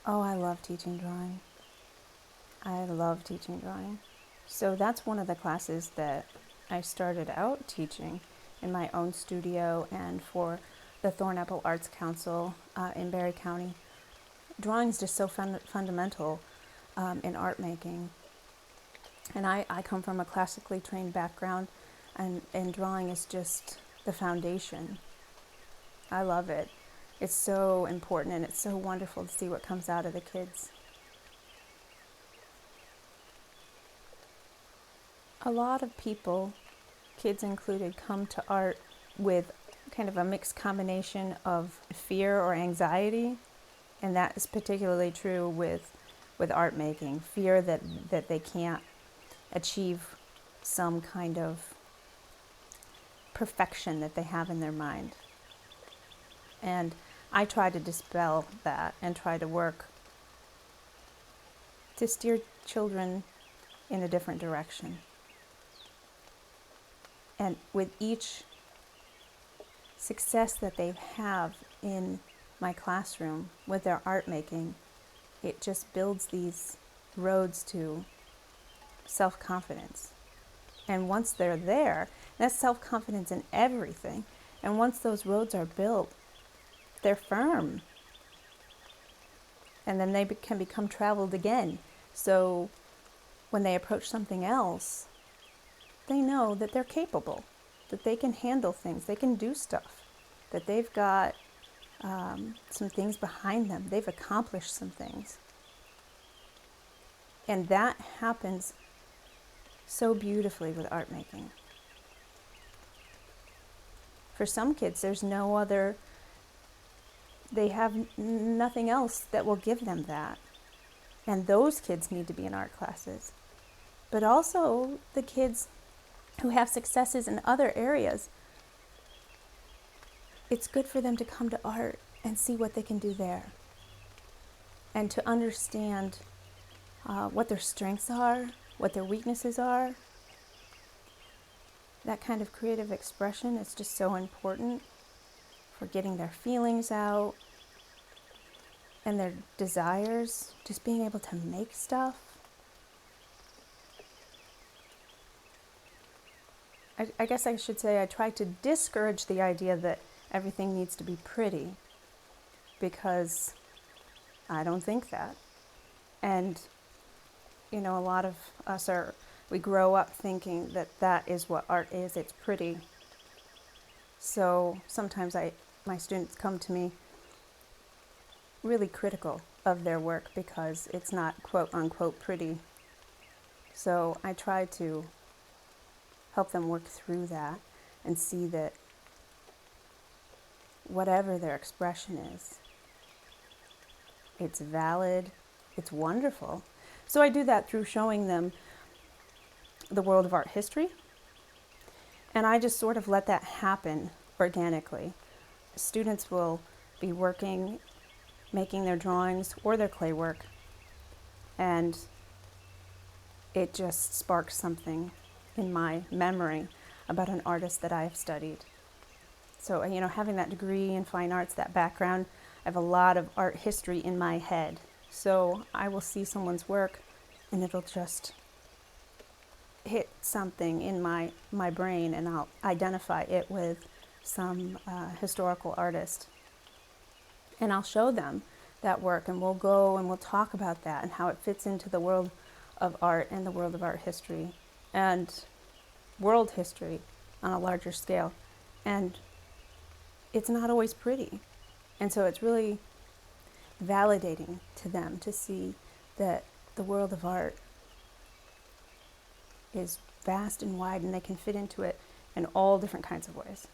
Oh, I love teaching drawing. I love teaching drawing. So that's one of the classes that I started out teaching in my own studio and for the Thornapple Arts Council in Barry County. Drawing is just so fundamental in art making. And I come from a classically trained background, and drawing is just the foundation. I love it. It's so important, and it's so wonderful to see what comes out of the kids. A lot of people, kids included, come to art with kind of a mixed combination of fear or anxiety, and that is particularly true with art making. Fear that they can't achieve some kind of perfection that they have in their mind. And I try to dispel that and try to work to steer children in a different direction. And with each success that they have in my classroom with their art making, it just builds these roads to self-confidence. And once they're there, that's self-confidence in everything. And once those roads are built, they're firm. And then they can become traveled again. So when they approach something else, they know that they're capable, that they can handle things, they can do stuff, that they've got some things behind them, they've accomplished some things. And that happens so beautifully with art making. For some kids, there's no other, they have nothing else that will give them that. And those kids need to be in art classes. But also the kids who have successes in other areas, it's good for them to come to art and see what they can do there. And to understand what their strengths are, what their weaknesses are. That kind of creative expression is just so important for getting their feelings out and their desires, just being able to make stuff. I guess I should say I try to discourage the idea that everything needs to be pretty, because I don't think that. And you know, a lot of us we grow up thinking that that is what art is, it's pretty. So sometimes my students come to me really critical of their work because it's not quote unquote pretty. So I try to help them work through that and see that whatever their expression is, it's valid, it's wonderful. So I do that through showing them the world of art history, and I just sort of let that happen organically. Students will be working, making their drawings or their clay work, and it just sparks something in my memory about an artist that I've studied. So, you know, having that degree in fine arts, that background, I have a lot of art history in my head. So I will see someone's work and it'll just hit something in my brain, and I'll identify it with some historical artist. And I'll show them that work, and we'll go and we'll talk about that and how it fits into the world of art and the world of art history and world history on a larger scale. And it's not always pretty. And so it's really validating to them to see that the world of art is vast and wide, and they can fit into it in all different kinds of ways.